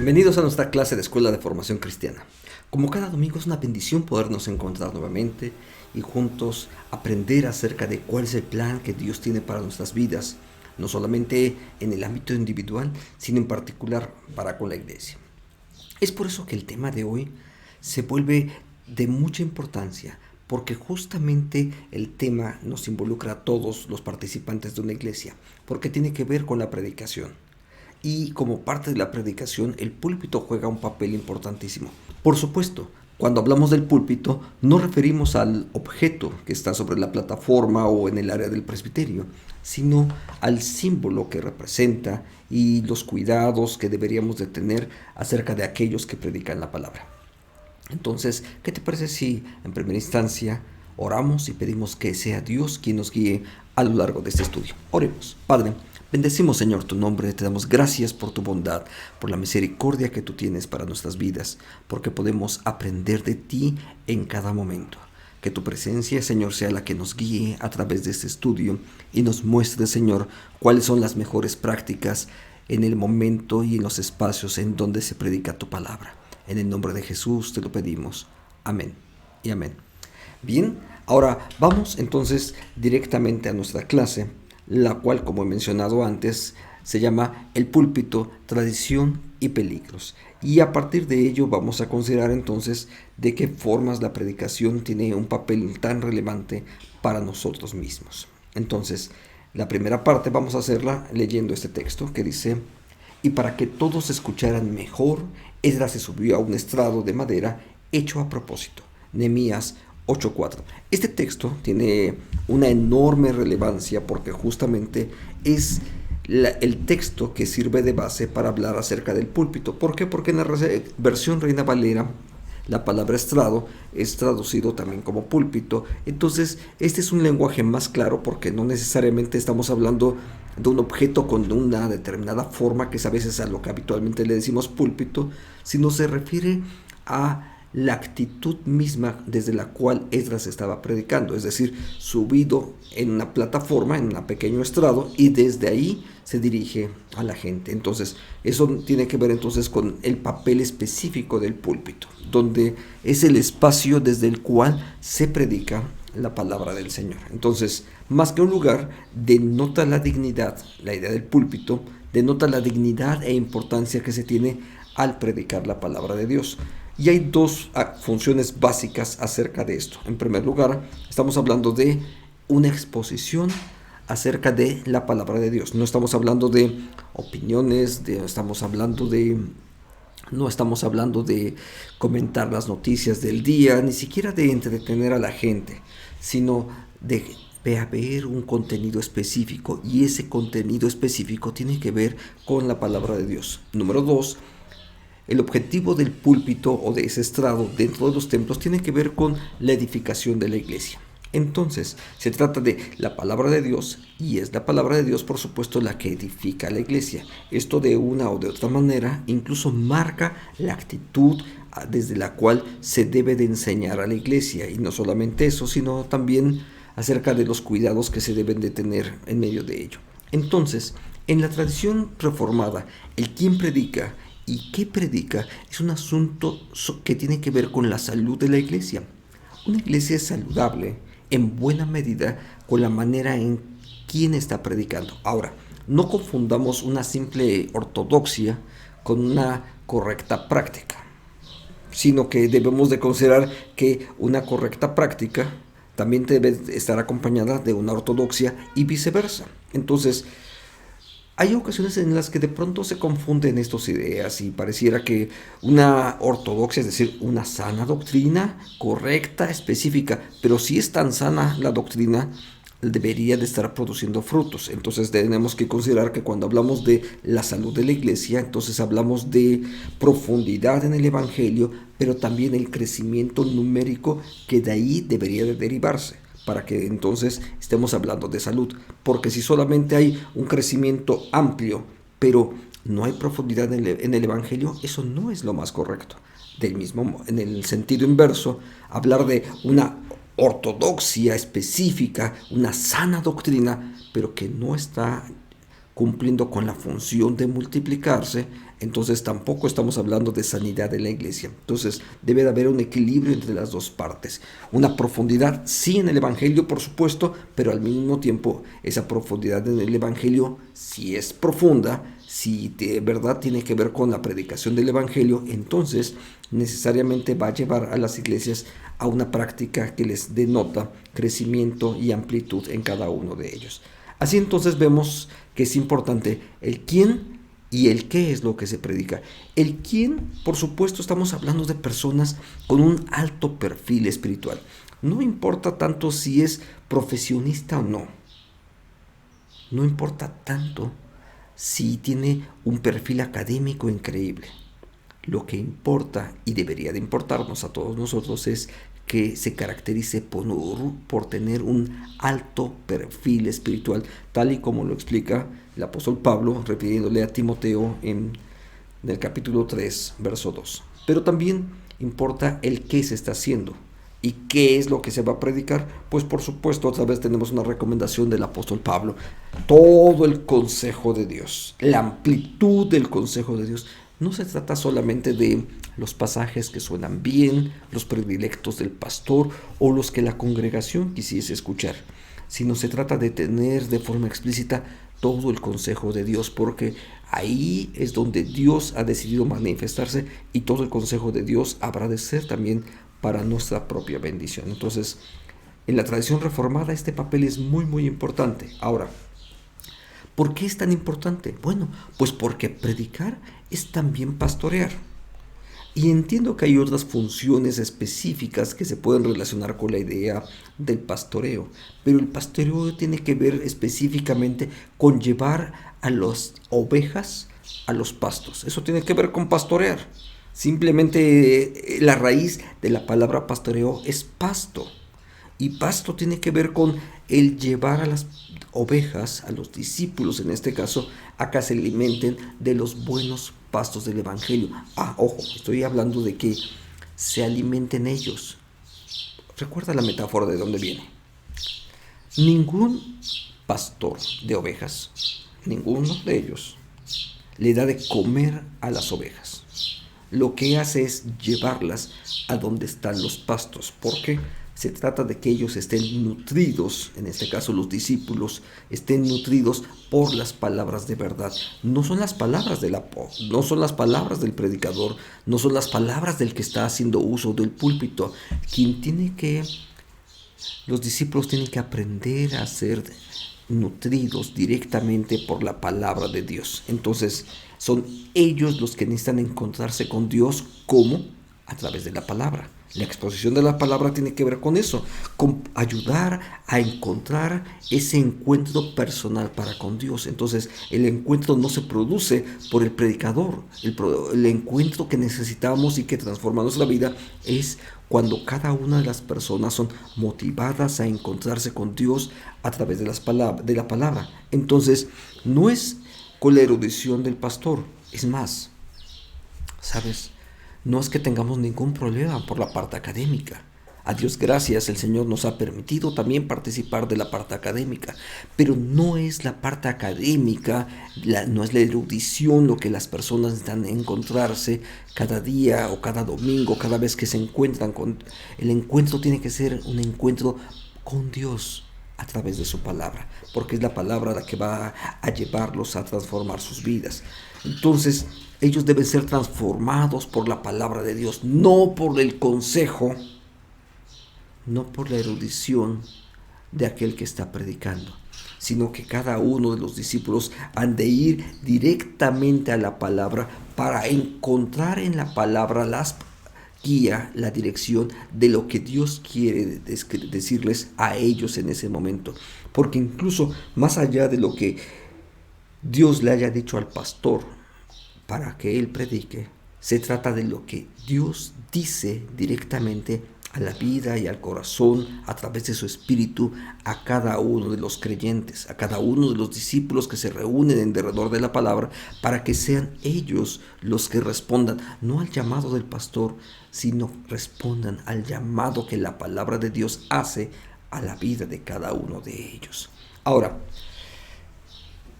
Bienvenidos a nuestra clase de Escuela de Formación Cristiana. Como cada domingo es una bendición podernos encontrar nuevamente y juntos aprender acerca de cuál es el plan que Dios tiene para nuestras vidas, no solamente en el ámbito individual, sino en particular para con la iglesia. Es por eso que el tema de hoy se vuelve de mucha importancia, porque justamente el tema nos involucra a todos los participantes de una iglesia, porque tiene que ver con la predicación. Y como parte de la predicación, el púlpito juega un papel importantísimo. Por supuesto, cuando hablamos del púlpito, no referimos al objeto que está sobre la plataforma o en el área del presbiterio, sino al símbolo que representa y los cuidados que deberíamos de tener acerca de aquellos que predican la palabra. Entonces, ¿qué te parece si en primera instancia oramos y pedimos que sea Dios quien nos guíe a lo largo de este estudio? Oremos. Padre, bendecimos, Señor, tu nombre, te damos gracias por tu bondad, por la misericordia que tú tienes para nuestras vidas, porque podemos aprender de ti en cada momento. Que tu presencia, Señor, sea la que nos guíe a través de este estudio y nos muestre, Señor, cuáles son las mejores prácticas en el momento y en los espacios en donde se predica tu palabra. En el nombre de Jesús te lo pedimos. Amén y amén. Bien, ahora vamos entonces directamente a nuestra clase, la cual, como he mencionado antes, se llama El púlpito, tradición y peligros. Y a partir de ello vamos a considerar entonces de qué formas la predicación tiene un papel tan relevante para nosotros mismos. Entonces, la primera parte vamos a hacerla leyendo este texto que dice: y para que todos escucharan mejor, Esdras se subió a un estrado de madera hecho a propósito. Nehemías 8:4. Este texto tiene una enorme relevancia porque justamente es el texto que sirve de base para hablar acerca del púlpito. ¿Por qué? Porque en la versión Reina Valera la palabra estrado es traducido también como púlpito. Entonces, este es un lenguaje más claro porque no necesariamente estamos hablando de un objeto con una determinada forma, que es a veces a lo que habitualmente le decimos púlpito, sino se refiere a la actitud misma desde la cual Esdras estaba predicando, es decir, subido en una plataforma, en un pequeño estrado, y desde ahí se dirige a la gente. Entonces, eso tiene que ver entonces con el papel específico del púlpito, donde es el espacio desde el cual se predica la palabra del Señor. Entonces, más que un lugar, denota la dignidad, la idea del púlpito, denota la dignidad e importancia que se tiene al predicar la palabra de Dios. Y hay dos funciones básicas acerca de esto. En primer lugar, estamos hablando de una exposición acerca de la palabra de Dios. No estamos hablando de opiniones, no estamos hablando de comentar las noticias del día, ni siquiera de entretener a la gente, sino de haber un contenido específico, y ese contenido específico tiene que ver con la palabra de Dios. Número 2. El objetivo del púlpito o de ese estrado dentro de los templos tiene que ver con la edificación de la iglesia. Entonces, se trata de la palabra de Dios, y es la palabra de Dios, por supuesto, la que edifica a la iglesia. Esto de una o de otra manera incluso marca la actitud desde la cual se debe de enseñar a la iglesia, y no solamente eso, sino también acerca de los cuidados que se deben de tener en medio de ello. Entonces, en la tradición reformada, el quien predica y qué predica es un asunto que tiene que ver con la salud de la iglesia. Una iglesia es saludable en buena medida con la manera en quien está predicando. Ahora, no confundamos una simple ortodoxia con una correcta práctica, sino que debemos de considerar que una correcta práctica también debe estar acompañada de una ortodoxia y viceversa. Entonces, hay ocasiones en las que de pronto se confunden estas ideas y pareciera que una ortodoxia, es decir, una sana doctrina, correcta, específica, pero si es tan sana la doctrina, debería de estar produciendo frutos. Entonces tenemos que considerar que cuando hablamos de la salud de la iglesia, entonces hablamos de profundidad en el evangelio, pero también el crecimiento numérico que de ahí debería de derivarse, para que entonces estemos hablando de salud. Porque si solamente hay un crecimiento amplio, pero no hay profundidad en el evangelio, eso no es lo más correcto. Del mismo, en el sentido inverso, hablar de una ortodoxia específica, una sana doctrina, pero que no está cumpliendo con la función de multiplicarse, entonces tampoco estamos hablando de sanidad de la iglesia. Entonces debe de haber un equilibrio entre las dos partes. Una profundidad, sí, en el Evangelio, por supuesto, pero al mismo tiempo esa profundidad en el Evangelio, si es profunda, si de verdad tiene que ver con la predicación del Evangelio, entonces necesariamente va a llevar a las iglesias a una práctica que les denota crecimiento y amplitud en cada uno de ellos. Así entonces vemos que es importante el quién y el qué es lo que se predica. El quién, por supuesto, estamos hablando de personas con un alto perfil espiritual. No importa tanto si es profesionista o no. No importa tanto si tiene un perfil académico increíble. Lo que importa y debería de importarnos a todos nosotros es que se caracterice por tener un alto perfil espiritual, tal y como lo explica el apóstol Pablo, refiriéndole a Timoteo en el capítulo 3, verso 2. Pero también importa el qué se está haciendo. ¿Y qué es lo que se va a predicar? Pues por supuesto, otra vez tenemos una recomendación del apóstol Pablo. Todo el consejo de Dios, la amplitud del consejo de Dios. No se trata solamente de los pasajes que suenan bien, los predilectos del pastor o los que la congregación quisiese escuchar, sino se trata de tener de forma explícita todo el consejo de Dios, porque ahí es donde Dios ha decidido manifestarse y todo el consejo de Dios habrá de ser también para nuestra propia bendición. Entonces, en la tradición reformada este papel es muy, muy importante. Ahora, ¿por qué es tan importante? Bueno, pues porque predicar es también pastorear. Y entiendo que hay otras funciones específicas que se pueden relacionar con la idea del pastoreo, pero el pastoreo tiene que ver específicamente con llevar a las ovejas a los pastos. Eso tiene que ver con pastorear. Simplemente la raíz de la palabra pastoreo es pasto. Y pasto tiene que ver con el llevar a las ovejas, a los discípulos en este caso, a que se alimenten de los buenos pastos del Evangelio. Ojo, estoy hablando de que se alimenten ellos. Recuerda la metáfora de dónde viene. Ningún pastor de ovejas, ninguno de ellos, le da de comer a las ovejas. Lo que hace es llevarlas a donde están los pastos. ¿Por qué? Se trata de que ellos estén nutridos, en este caso los discípulos, estén nutridos por las palabras de verdad. No son las palabras no son las palabras del predicador, no son las palabras del que está haciendo uso del púlpito. Los discípulos tienen que aprender a ser nutridos directamente por la palabra de Dios. Entonces, son ellos los que necesitan encontrarse con Dios. ¿Cómo? A través de la palabra. La exposición de la palabra tiene que ver con eso, con ayudar a encontrar ese encuentro personal para con Dios. Entonces, el encuentro no se produce por el predicador. El encuentro que necesitamos y que transforma nuestra vida es cuando cada una de las personas son motivadas a encontrarse con Dios a través de la palabra. Entonces, no es con la erudición del pastor, es más, ¿sabes? No es que tengamos ningún problema por la parte académica. A Dios gracias, el Señor nos ha permitido también participar de la parte académica, pero no es la parte académica, no es la erudición lo que las personas necesitan encontrarse cada día o cada domingo, cada vez que se encuentran con... El encuentro tiene que ser un encuentro con Dios a través de su palabra, porque es la palabra la que va a llevarlos a transformar sus vidas. Entonces, ellos deben ser transformados por la palabra de Dios, no por el consejo, no por la erudición de aquel que está predicando, sino que cada uno de los discípulos han de ir directamente a la palabra para encontrar en la palabra las guía, la dirección de lo que Dios quiere decirles a ellos en ese momento. Porque incluso más allá de lo que Dios le haya dicho al pastor para que él predique, se trata de lo que Dios dice directamente a la vida y al corazón a través de su espíritu a cada uno de los creyentes, a cada uno de los discípulos que se reúnen en derredor de la palabra, para que sean ellos los que respondan no al llamado del pastor, sino respondan al llamado que la palabra de Dios hace a la vida de cada uno de ellos. Ahora,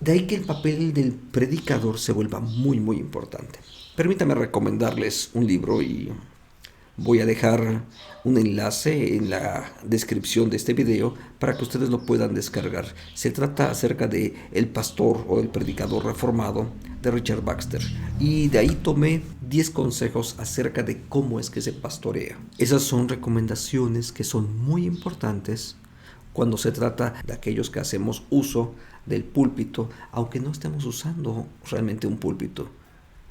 De ahí que el papel del predicador se vuelva muy, muy importante. Permítame recomendarles un libro y voy a dejar un enlace en la descripción de este video para que ustedes lo puedan descargar. Se trata acerca de El pastor o el predicador reformado de Richard Baxter. Y de ahí tomé 10 consejos acerca de cómo es que se pastorea. Esas son recomendaciones que son muy importantes cuando se trata de aquellos que hacemos uso del púlpito, aunque no estemos usando realmente un púlpito,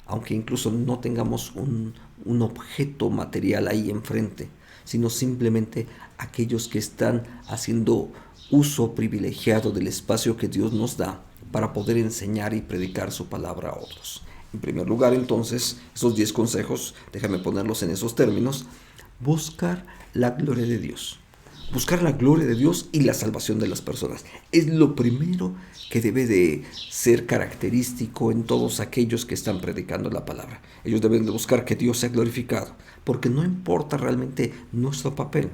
aunque incluso no tengamos un objeto material ahí enfrente, sino simplemente aquellos que están haciendo uso privilegiado del espacio que Dios nos da para poder enseñar y predicar su palabra a otros. En primer lugar, entonces, esos 10 consejos, déjame ponerlos en esos términos: buscar la gloria de Dios. Buscar la gloria de Dios y la salvación de las personas es lo primero que debe de ser característico en todos aquellos que están predicando la palabra. Ellos deben de buscar que Dios sea glorificado, porque no importa realmente nuestro papel.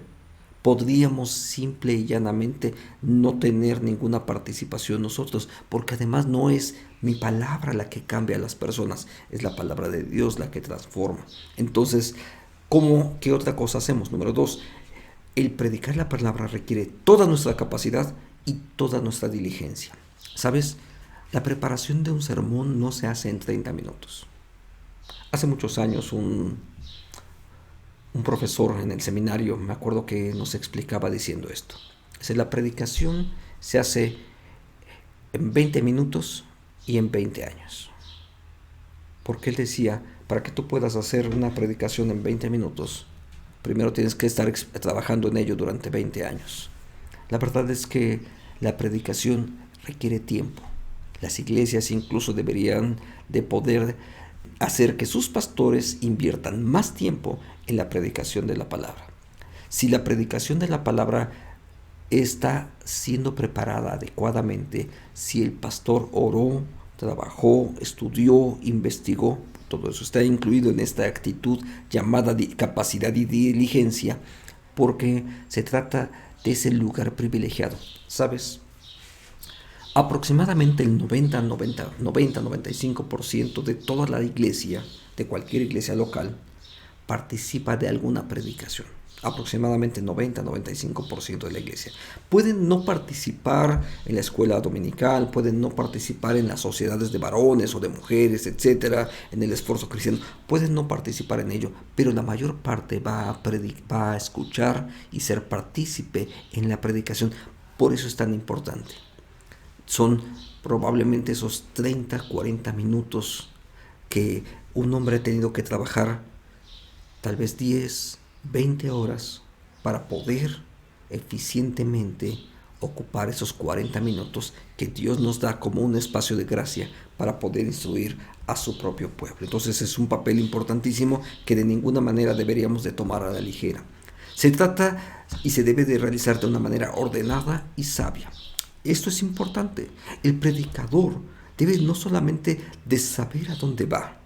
Podríamos simple y llanamente no tener ninguna participación nosotros, porque además no es mi palabra la que cambia a las personas, es la palabra de Dios la que transforma. Entonces, ¿qué otra cosa hacemos? Número 2, el predicar la palabra requiere toda nuestra capacidad y toda nuestra diligencia. ¿Sabes? La preparación de un sermón no se hace en 30 minutos. Hace muchos años un profesor en el seminario, me acuerdo que nos explicaba diciendo esto. La predicación se hace en 20 minutos y en 20 años. Porque él decía, para que tú puedas hacer una predicación en 20 minutos, primero tienes que estar trabajando en ello durante 20 años. La verdad es que la predicación requiere tiempo. Las iglesias incluso deberían de poder hacer que sus pastores inviertan más tiempo en la predicación de la palabra. Si la predicación de la palabra está siendo preparada adecuadamente, si el pastor oró, trabajó, estudió, investigó, todo eso está incluido en esta actitud llamada capacidad y diligencia, porque se trata de ese lugar privilegiado. ¿Sabes? Aproximadamente el 95% de toda la iglesia, de cualquier iglesia local, participa de alguna predicación. Aproximadamente 90-95% de la iglesia. Pueden no participar en la escuela dominical, pueden no participar en las sociedades de varones o de mujeres, etcétera, en el esfuerzo cristiano, pueden no participar en ello, pero la mayor parte va a escuchar y ser partícipe en la predicación. Por eso es tan importante. Son probablemente esos 30-40 minutos que un hombre ha tenido que trabajar, tal vez 10-20 horas, para poder eficientemente ocupar esos 40 minutos que Dios nos da como un espacio de gracia para poder instruir a su propio pueblo. Entonces es un papel importantísimo que de ninguna manera deberíamos de tomar a la ligera. Se trata y se debe de realizar de una manera ordenada y sabia. Esto es importante. El predicador debe no solamente de saber a dónde va,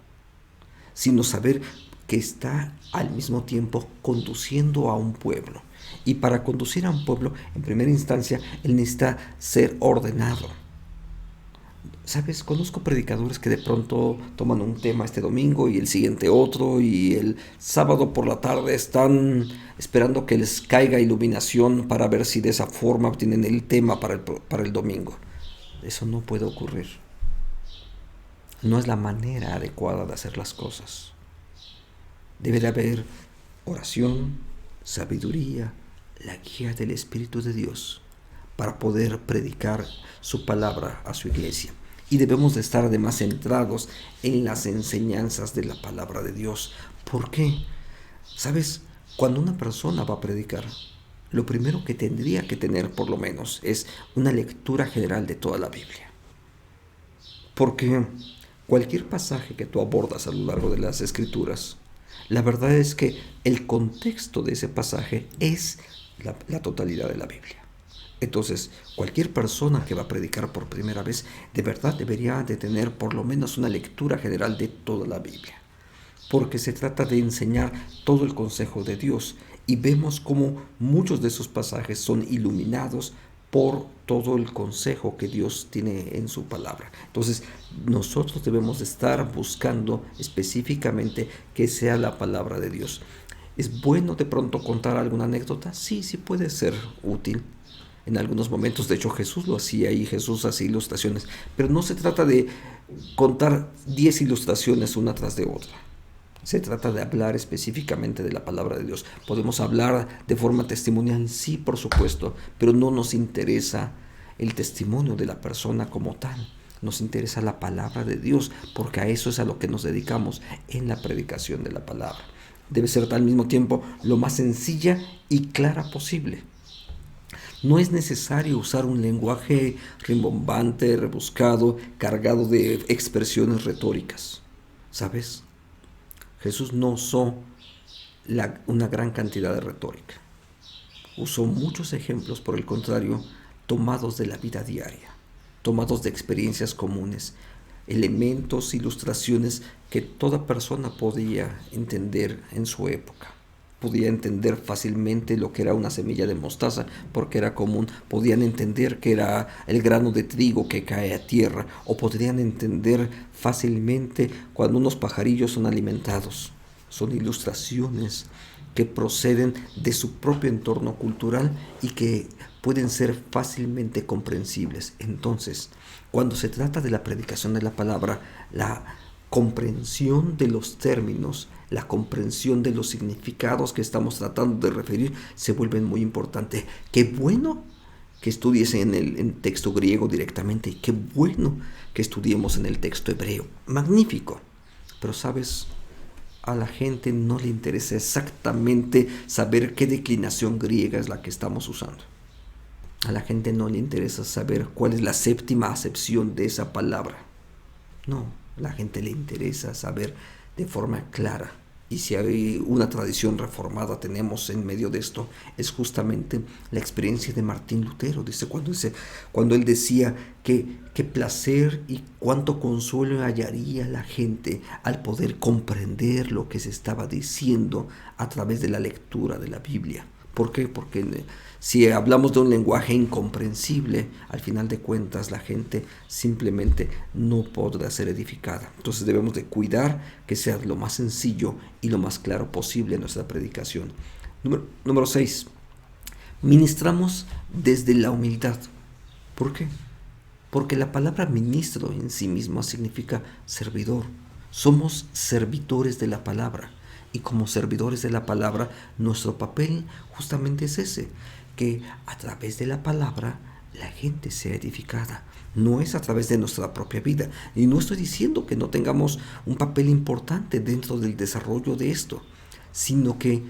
sino saber que está al mismo tiempo conduciendo a un pueblo. Y para conducir a un pueblo, en primera instancia, él necesita ser ordenado. ¿Sabes? Conozco predicadores que de pronto toman un tema este domingo y el siguiente otro, y el sábado por la tarde están esperando que les caiga iluminación para ver si de esa forma obtienen el tema para el domingo. Eso no puede ocurrir. No es la manera adecuada de hacer las cosas. Debe de haber oración, sabiduría, la guía del Espíritu de Dios para poder predicar su palabra a su iglesia. Y debemos de estar además centrados en las enseñanzas de la palabra de Dios. ¿Por qué? ¿Sabes? Cuando una persona va a predicar, lo primero que tendría que tener por lo menos es una lectura general de toda la Biblia. Porque cualquier pasaje que tú abordas a lo largo de las Escrituras, la verdad es que el contexto de ese pasaje es la totalidad de la Biblia. Entonces, cualquier persona que va a predicar por primera vez, de verdad debería de tener por lo menos una lectura general de toda la Biblia. Porque se trata de enseñar todo el consejo de Dios. Y vemos cómo muchos de esos pasajes son iluminados por todo el consejo que Dios tiene en su palabra. Entonces, nosotros debemos estar buscando específicamente que sea la palabra de Dios. ¿Es bueno de pronto contar alguna anécdota? Sí, sí puede ser útil en algunos momentos. De hecho, Jesús lo hacía y Jesús hacía ilustraciones. Pero no se trata de contar 10 ilustraciones una tras de otra. Se trata de hablar específicamente de la palabra de Dios. Podemos hablar de forma testimonial, sí, por supuesto, pero no nos interesa el testimonio de la persona como tal. Nos interesa la palabra de Dios, porque a eso es a lo que nos dedicamos en la predicación de la palabra. Debe ser al mismo tiempo lo más sencilla y clara posible. No es necesario usar un lenguaje rimbombante, rebuscado, cargado de expresiones retóricas. ¿Sabes? Jesús no usó una gran cantidad de retórica. Usó muchos ejemplos, por el contrario, tomados de la vida diaria, tomados de experiencias comunes, elementos, ilustraciones que toda persona podía entender en su época. Podía entender fácilmente lo que era una semilla de mostaza, porque era común. Podían entender que era el grano de trigo que cae a tierra, o podrían entender fácilmente cuando unos pajarillos son alimentados. Son ilustraciones que proceden de su propio entorno cultural y que pueden ser fácilmente comprensibles. Entonces, cuando se trata de la predicación de la palabra, la comprensión de los términos, la comprensión de los significados que estamos tratando de referir se vuelven muy importante. Qué bueno que estudies en el texto griego directamente y qué bueno que estudiemos en el texto hebreo. Magnífico. Pero sabes, a la gente no le interesa exactamente saber qué declinación griega es la que estamos usando. A la gente no le interesa saber cuál es la séptima acepción de esa palabra. No, a la gente le interesa saber de forma clara. Y si hay una tradición reformada tenemos en medio de esto, es justamente la experiencia de Martín Lutero. Cuando él decía que qué placer y cuánto consuelo hallaría la gente al poder comprender lo que se estaba diciendo a través de la lectura de la Biblia. ¿Por qué? Porque si hablamos de un lenguaje incomprensible, al final de cuentas la gente simplemente no podrá ser edificada. Entonces debemos de cuidar que sea lo más sencillo y lo más claro posible en nuestra predicación. Número 6. Ministramos desde la humildad. ¿Por qué? Porque la palabra ministro en sí misma significa servidor. Somos servidores de la palabra. Y como servidores de la palabra, nuestro papel justamente es ese, que a través de la palabra la gente sea edificada. No es a través de nuestra propia vida. Y no estoy diciendo que no tengamos un papel importante dentro del desarrollo de esto, sino que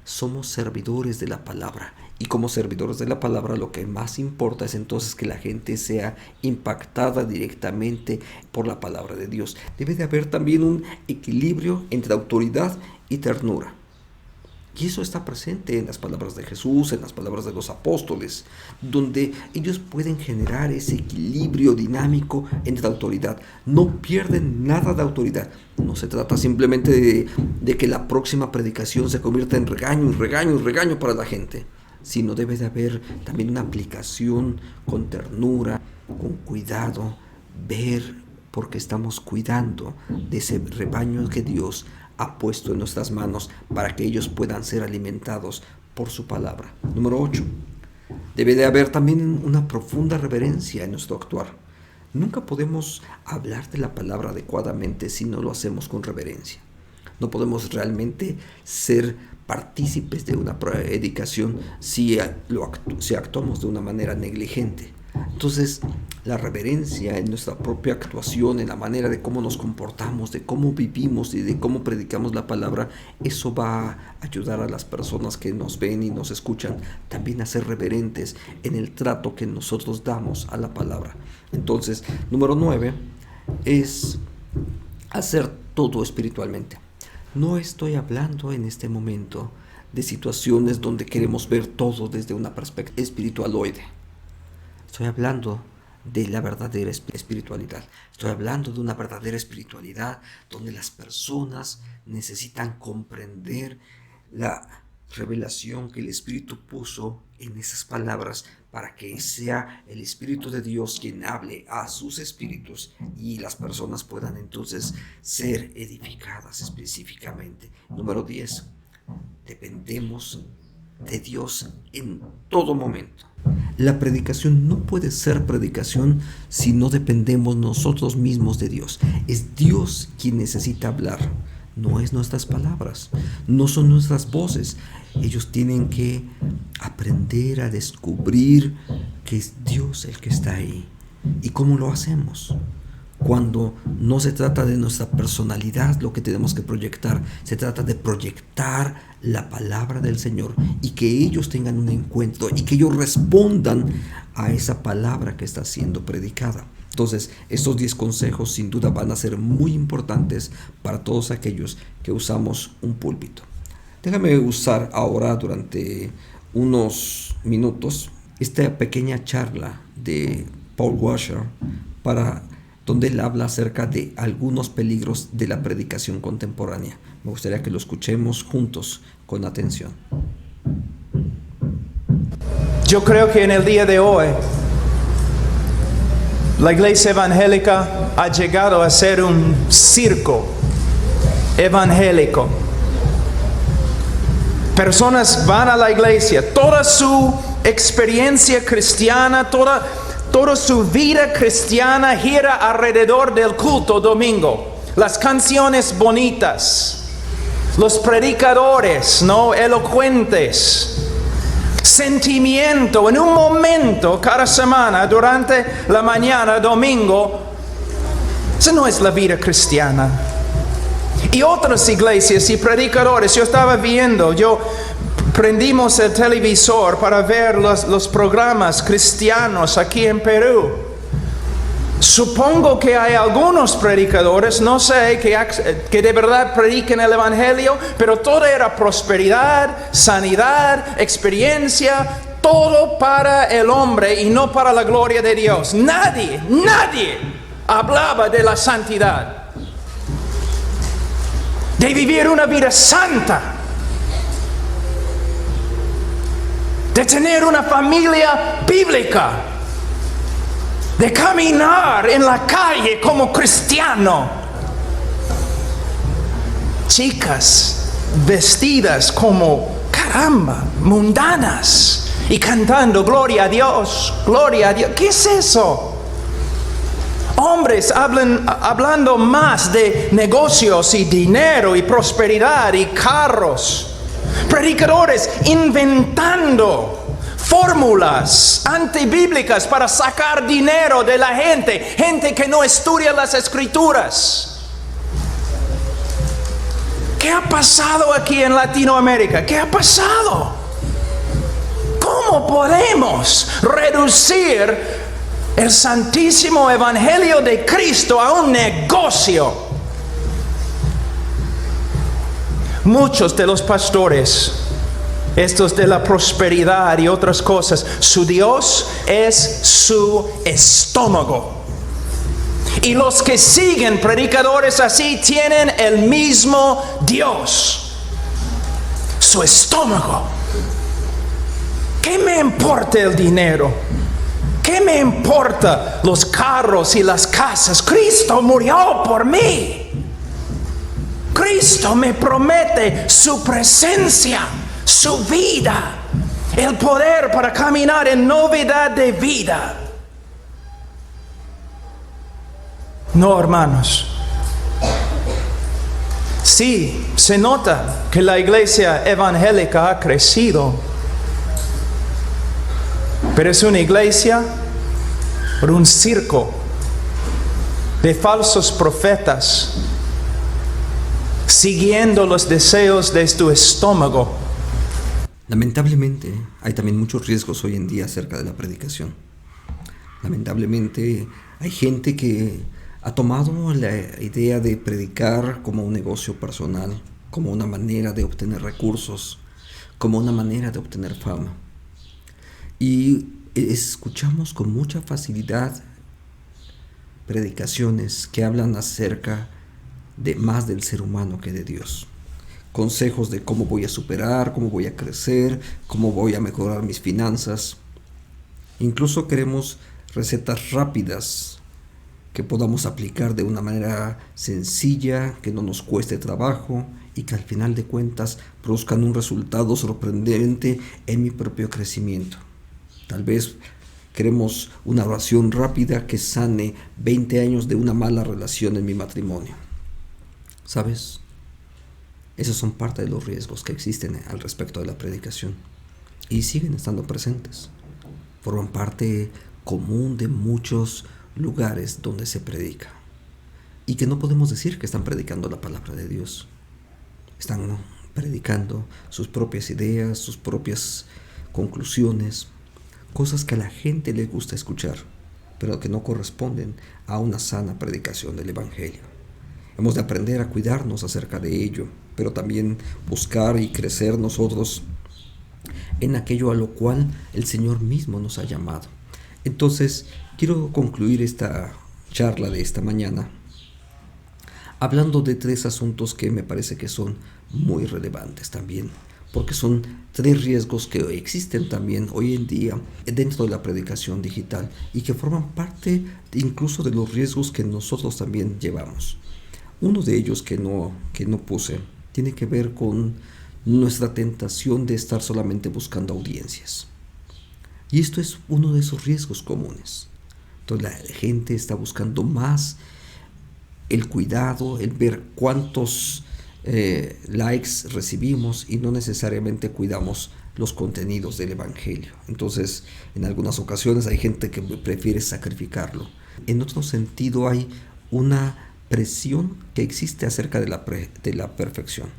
somos servidores de la palabra. Y como servidores de la palabra lo que más importa es entonces que la gente sea impactada directamente por la palabra de Dios. Debe de haber también un equilibrio entre autoridad y ternura. Y eso está presente en las palabras de Jesús, en las palabras de los apóstoles, donde ellos pueden generar ese equilibrio dinámico entre autoridad. No pierden nada de autoridad. No se trata simplemente de que la próxima predicación se convierta en regaño y regaño y regaño para la gente, sino debe de haber también una aplicación con ternura, con cuidado, ver porque estamos cuidando de ese rebaño que Dios ha puesto en nuestras manos para que ellos puedan ser alimentados por su palabra. Número 8. Debe de haber también una profunda reverencia en nuestro actuar. Nunca podemos hablar de la palabra adecuadamente si no lo hacemos con reverencia. No podemos realmente ser partícipes de una predicación si actuamos de una manera negligente. Entonces, la reverencia en nuestra propia actuación, en la manera de cómo nos comportamos, de cómo vivimos y de cómo predicamos la palabra, eso va a ayudar a las personas que nos ven y nos escuchan también a ser reverentes en el trato que nosotros damos a la palabra. Entonces, número 9 es hacer todo espiritualmente. No estoy hablando en este momento de situaciones donde queremos ver todo desde una perspectiva espiritualoide. Estoy hablando de la verdadera espiritualidad. Estoy hablando de una verdadera espiritualidad donde las personas necesitan comprender revelación que el Espíritu puso en esas palabras para que sea el Espíritu de Dios quien hable a sus espíritus y las personas puedan entonces ser edificadas específicamente. Número 10. Dependemos de Dios en todo momento. La predicación no puede ser predicación si no dependemos nosotros mismos de Dios. Es Dios quien necesita hablar, no es nuestras palabras, no son nuestras voces. Ellos tienen que aprender a descubrir que es Dios el que está ahí. ¿Y cómo lo hacemos? Cuando no se trata de nuestra personalidad lo que tenemos que proyectar, se trata de proyectar la palabra del Señor y que ellos tengan un encuentro y que ellos respondan a esa palabra que está siendo predicada. Entonces, estos 10 consejos sin duda van a ser muy importantes para todos aquellos que usamos un púlpito. Déjame usar ahora durante unos minutos esta pequeña charla de Paul Washer donde él habla acerca de algunos peligros de la predicación contemporánea. Me gustaría que lo escuchemos juntos con atención. Yo creo que en el día de hoy la iglesia evangélica ha llegado a ser un circo evangélico. Personas van a la iglesia, toda su experiencia cristiana, toda su vida cristiana gira alrededor del culto domingo. Las canciones bonitas, los predicadores, ¿no?, elocuentes, sentimiento en un momento cada semana durante la mañana domingo. Esa no es la vida cristiana. Y otras iglesias y predicadores, prendimos el televisor para ver los programas cristianos aquí en Perú. Supongo que hay algunos predicadores, no sé, que de verdad prediquen el evangelio, pero todo era prosperidad, sanidad, experiencia, todo para el hombre y no para la gloria de Dios. Nadie hablaba de la santidad, de vivir una vida santa, de tener una familia bíblica, de caminar en la calle como cristiano. Chicas vestidas como, caramba, mundanas y cantando gloria a Dios, gloria a Dios. ¿Qué es eso? Hombres hablando más de negocios y dinero y prosperidad y carros. Predicadores inventando fórmulas antibíblicas para sacar dinero de la gente que no estudia las escrituras. ¿Qué ha pasado aquí en Latinoamérica? ¿Qué ha pasado? ¿Cómo podemos reducir el santísimo evangelio de Cristo a un negocio? Muchos de los pastores, estos de la prosperidad y otras cosas, su Dios es su estómago. Y los que siguen predicadores así tienen el mismo Dios, su estómago. ¿Qué me importa el dinero? ¿Qué me importa los carros y las casas? Cristo murió por mí. Cristo me promete su presencia, su vida, el poder para caminar en novedad de vida. No, hermanos. Sí, se nota que la iglesia evangélica ha crecido, pero es una iglesia por un circo de falsos profetas siguiendo los deseos de tu estómago. Lamentablemente, hay también muchos riesgos hoy en día acerca de la predicación. Lamentablemente, hay gente que ha tomado la idea de predicar como un negocio personal, como una manera de obtener recursos, como una manera de obtener fama. Y escuchamos con mucha facilidad predicaciones que hablan acerca de más del ser humano que de Dios. consejos de cómo voy a superar, cómo voy a crecer, cómo voy a mejorar mis finanzas. Incluso queremos recetas rápidas que podamos aplicar de una manera sencilla, que no nos cueste trabajo y que al final de cuentas produzcan un resultado sorprendente en mi propio crecimiento. Tal vez queremos una oración rápida que sane 20 años de una mala relación en mi matrimonio. ¿Sabes? Esos son parte de los riesgos que existen al respecto de la predicación y siguen estando presentes. Forman parte común de muchos lugares donde se predica y que no podemos decir que están predicando la palabra de Dios. Están predicando sus propias ideas, sus propias conclusiones, cosas que a la gente le gusta escuchar, pero que no corresponden a una sana predicación del Evangelio. Hemos de aprender a cuidarnos acerca de ello, pero también buscar y crecer nosotros en aquello a lo cual el Señor mismo nos ha llamado. Entonces, quiero concluir esta charla de esta mañana hablando de 3 asuntos que me parece que son muy relevantes también, porque son 3 riesgos que existen también hoy en día dentro de la predicación digital y que forman parte incluso de los riesgos que nosotros también llevamos. Uno de ellos que no puse tiene que ver con nuestra tentación de estar solamente buscando audiencias. Y esto es uno de esos riesgos comunes. Entonces la gente está buscando más el cuidado, el ver cuántos likes recibimos y no necesariamente cuidamos los contenidos del Evangelio. Entonces, en algunas ocasiones hay gente que prefiere sacrificarlo. En otro sentido, hay una presión que existe acerca de la perfección.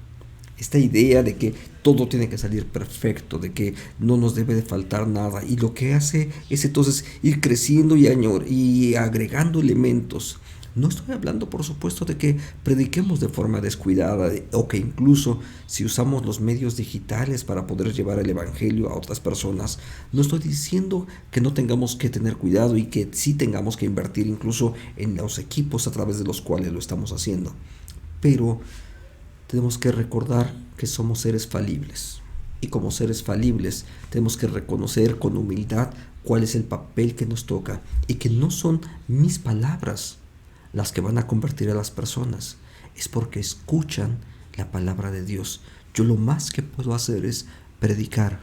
Esta idea de que todo tiene que salir perfecto, de que no nos debe de faltar nada, y lo que hace es entonces ir creciendo y agregando elementos. No estoy hablando, por supuesto, de que prediquemos de forma descuidada o que incluso si usamos los medios digitales para poder llevar el Evangelio a otras personas. No estoy diciendo que no tengamos que tener cuidado y que sí tengamos que invertir incluso en los equipos a través de los cuales lo estamos haciendo. Pero tenemos que recordar que somos seres falibles. Y como seres falibles tenemos que reconocer con humildad cuál es el papel que nos toca y que no son mis palabras las que van a convertir a las personas, es porque escuchan la palabra de Dios. Yo lo más que puedo hacer es predicar,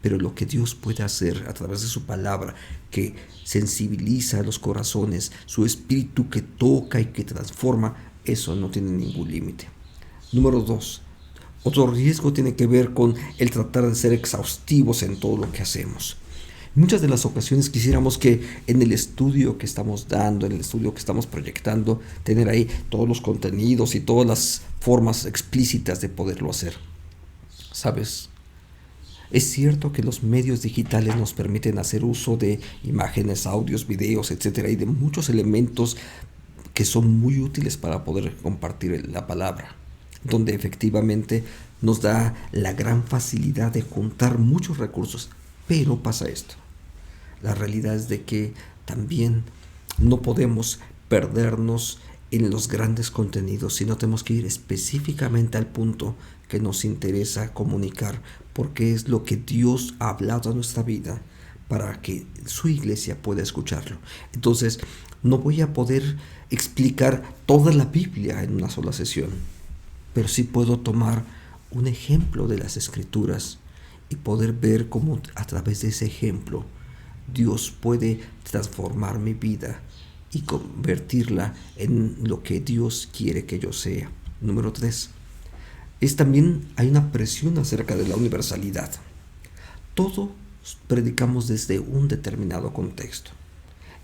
pero lo que Dios puede hacer a través de su palabra, que sensibiliza a los corazones, su espíritu que toca y que transforma, eso no tiene ningún límite. Número 2. Otro riesgo tiene que ver con el tratar de ser exhaustivos en todo lo que hacemos. Muchas de las ocasiones quisiéramos que en el estudio que estamos dando, en el estudio que estamos proyectando, tener ahí todos los contenidos y todas las formas explícitas de poderlo hacer. ¿Sabes? Es cierto que los medios digitales nos permiten hacer uso de imágenes, audios, videos, etcétera, y de muchos elementos que son muy útiles para poder compartir la palabra, donde efectivamente nos da la gran facilidad de juntar muchos recursos. Pero pasa esto. La realidad es de que también no podemos perdernos en los grandes contenidos, sino tenemos que ir específicamente al punto que nos interesa comunicar, porque es lo que Dios ha hablado a nuestra vida para que su iglesia pueda escucharlo. Entonces, no voy a poder explicar toda la Biblia en una sola sesión, pero sí puedo tomar un ejemplo de las Escrituras y poder ver cómo a través de ese ejemplo Dios puede transformar mi vida y convertirla en lo que Dios quiere que yo sea. Número 3. También hay una presión acerca de la universalidad. Todos predicamos desde un determinado contexto.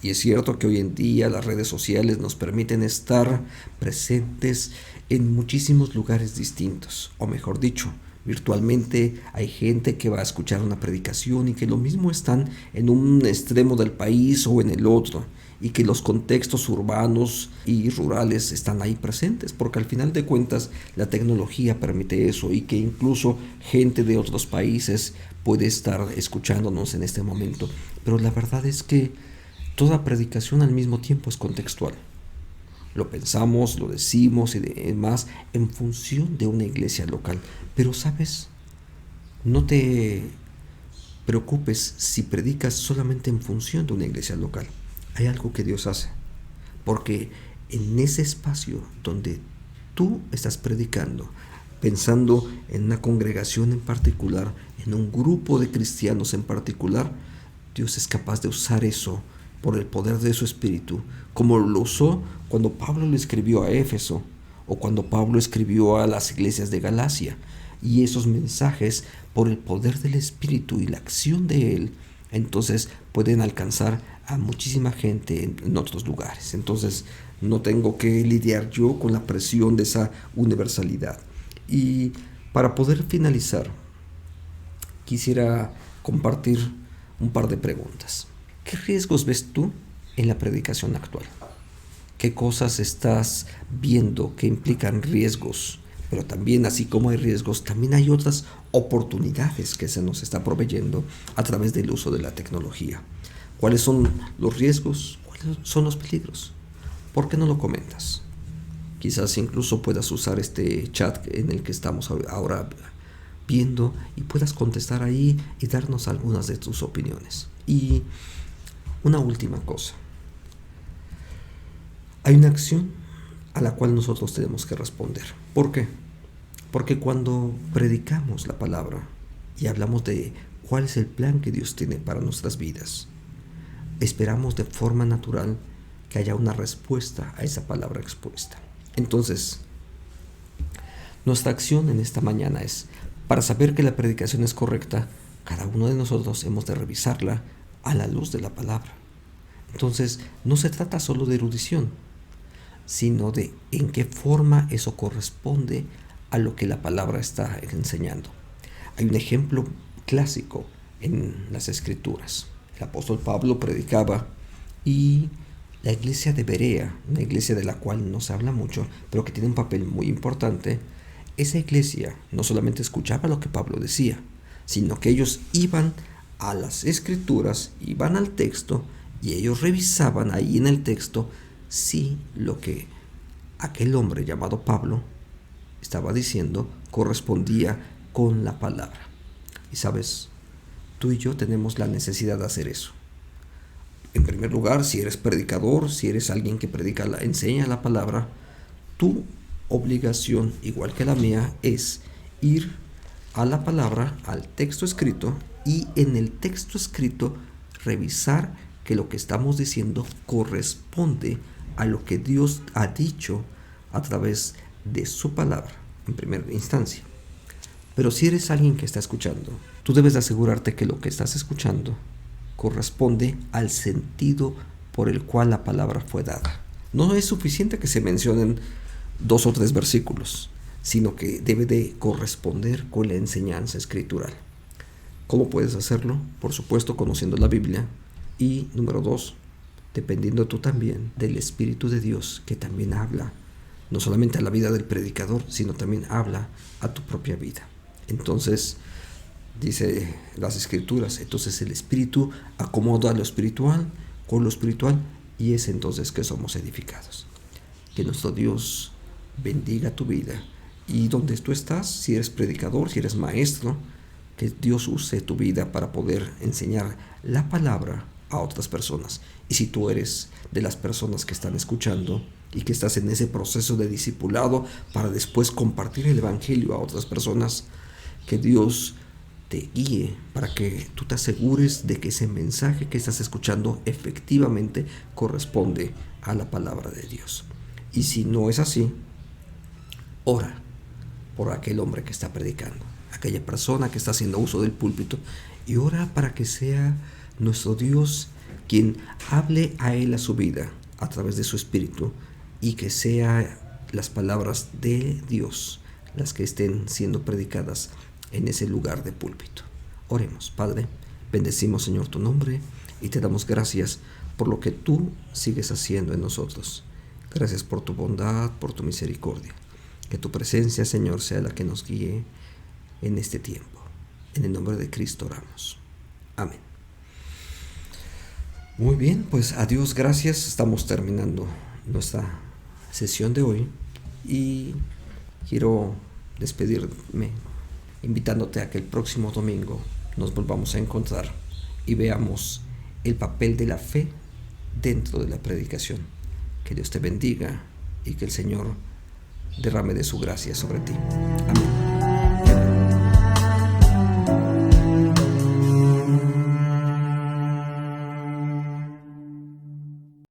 Y es cierto que hoy en día las redes sociales nos permiten estar presentes en muchísimos lugares distintos, o mejor dicho, virtualmente hay gente que va a escuchar una predicación y que lo mismo están en un extremo del país o en el otro, y que los contextos urbanos y rurales están ahí presentes, porque al final de cuentas la tecnología permite eso, y que incluso gente de otros países puede estar escuchándonos en este momento. Pero la verdad es que toda predicación al mismo tiempo es contextual. Lo pensamos, lo decimos y demás en función de una iglesia local. Pero, ¿sabes? No te preocupes si predicas solamente en función de una iglesia local. Hay algo que Dios hace. Porque en ese espacio donde tú estás predicando, pensando en una congregación en particular, en un grupo de cristianos en particular, Dios es capaz de usar eso por el poder de su Espíritu, como lo usó cuando Pablo le escribió a Éfeso o cuando Pablo escribió a las iglesias de Galacia. Y esos mensajes, por el poder del Espíritu y la acción de Él, entonces pueden alcanzar a muchísima gente en otros lugares. Entonces no tengo que lidiar yo con la presión de esa universalidad. Y para poder finalizar, quisiera compartir un par de preguntas. ¿Qué riesgos ves tú en la predicación actual? ¿Qué cosas estás viendo que implican riesgos? Pero también, así como hay riesgos, también hay otras oportunidades que se nos está proveyendo a través del uso de la tecnología. ¿Cuáles son los riesgos? ¿Cuáles son los peligros? ¿Por qué no lo comentas? Quizás incluso puedas usar este chat en el que estamos ahora viendo y puedas contestar ahí y darnos algunas de tus opiniones. Y una última cosa. Hay una acción a la cual nosotros tenemos que responder. ¿Por qué? Porque cuando predicamos la palabra y hablamos de cuál es el plan que Dios tiene para nuestras vidas, esperamos de forma natural que haya una respuesta a esa palabra expuesta. Entonces, nuestra acción en esta mañana es, para saber que la predicación es correcta, cada uno de nosotros hemos de revisarla a la luz de la palabra. Entonces, no se trata solo de erudición, sino de en qué forma eso corresponde a lo que la palabra está enseñando. Hay un ejemplo clásico en las Escrituras. El apóstol Pablo predicaba y la iglesia de Berea, una iglesia de la cual no se habla mucho, pero que tiene un papel muy importante, esa iglesia no solamente escuchaba lo que Pablo decía, sino que ellos iban a las Escrituras, iban al texto y ellos revisaban ahí en el texto si lo que aquel hombre llamado Pablo estaba diciendo correspondía con la palabra. Y sabes, tú y yo tenemos la necesidad de hacer eso. En primer lugar, si eres predicador, si eres alguien que predica, enseña la palabra, tu obligación, igual que la mía, es ir a la palabra, al texto escrito, y en el texto escrito revisar que lo que estamos diciendo corresponde a lo que Dios ha dicho a través de su palabra, en primera instancia. Pero si eres alguien que está escuchando, tú debes de asegurarte que lo que estás escuchando corresponde al sentido por el cual la palabra fue dada. No es suficiente que se mencionen 2 o 3 versículos, sino que debe de corresponder con la enseñanza escritural. ¿Cómo puedes hacerlo? Por supuesto, conociendo la Biblia. Y número 2, dependiendo tú también del Espíritu de Dios, que también habla, no solamente a la vida del predicador, sino también habla a tu propia vida. Entonces, dice las Escrituras, entonces el Espíritu acomoda lo espiritual con lo espiritual y es entonces que somos edificados. Que nuestro Dios bendiga tu vida y donde tú estás, si eres predicador, si eres maestro, que Dios use tu vida para poder enseñar la palabra a otras personas. Y si tú eres de las personas que están escuchando y que estás en ese proceso de discipulado para después compartir el evangelio a otras personas, que Dios te guíe para que tú te asegures de que ese mensaje que estás escuchando efectivamente corresponde a la palabra de Dios. Y si no es así, ora por aquel hombre que está predicando, aquella persona que está haciendo uso del púlpito, y ora para que sea nuestro Dios quien hable a él a su vida a través de su Espíritu y que sea las palabras de Dios las que estén siendo predicadas en ese lugar de púlpito. Oremos. Padre, bendecimos, Señor, tu nombre y te damos gracias por lo que tú sigues haciendo en nosotros. Gracias por tu bondad, por tu misericordia. Que tu presencia, Señor, sea la que nos guíe en este tiempo. En el nombre de Cristo oramos. Amén. Muy bien, pues a Dios gracias. Estamos terminando nuestra sesión de hoy y quiero despedirme invitándote a que el próximo domingo nos volvamos a encontrar y veamos el papel de la fe dentro de la predicación. Que Dios te bendiga y que el Señor derrame de su gracia sobre ti. Amén.